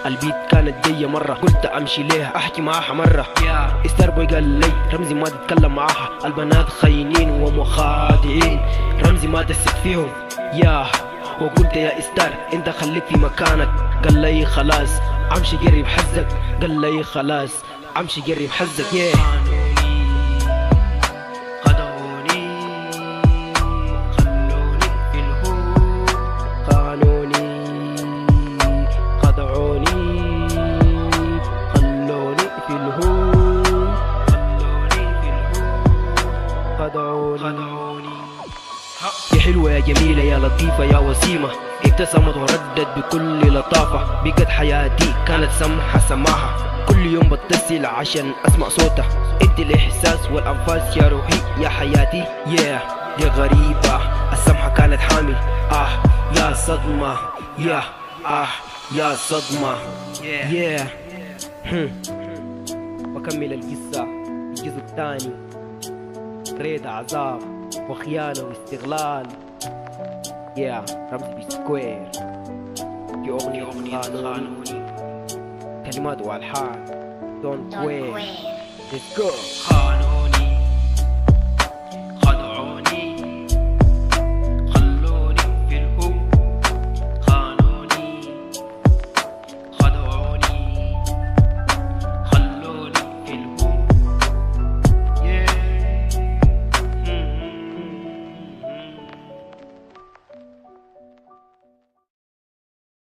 البيت كانت جاية مرة، قلت امشي ليها احكي معاها مرة. ستار بوي قال لي رمزي ما تتكلم معاها، البنات خاينين ومخادعين، رمزي ما تثق فيهم يا. وقلت يا ستار انت خليك في مكانك، قال لي خلاص امشي قرب حزك، قال لي خلاص امشي قرب حزك يا. يا حلوة يا جميلة يا لطيفة يا وسيمة، ابتسمت وردت بكل لطافة، بقت حياتي كانت سمحة سماحة، كل يوم بتصل عشان اسمع صوتها، انت الاحساس والانفاس يا روحي يا حياتي يا. دي غريبة السمحة كانت حامل، يا صدمة يا يا صدمة يا. بكمل القصة الجزء الثاني، ريد عذاب وخيانة واستغلال يا رمزي سكوير. دي أغنية قانوني، كلمات والحان دونت وير. Let's go.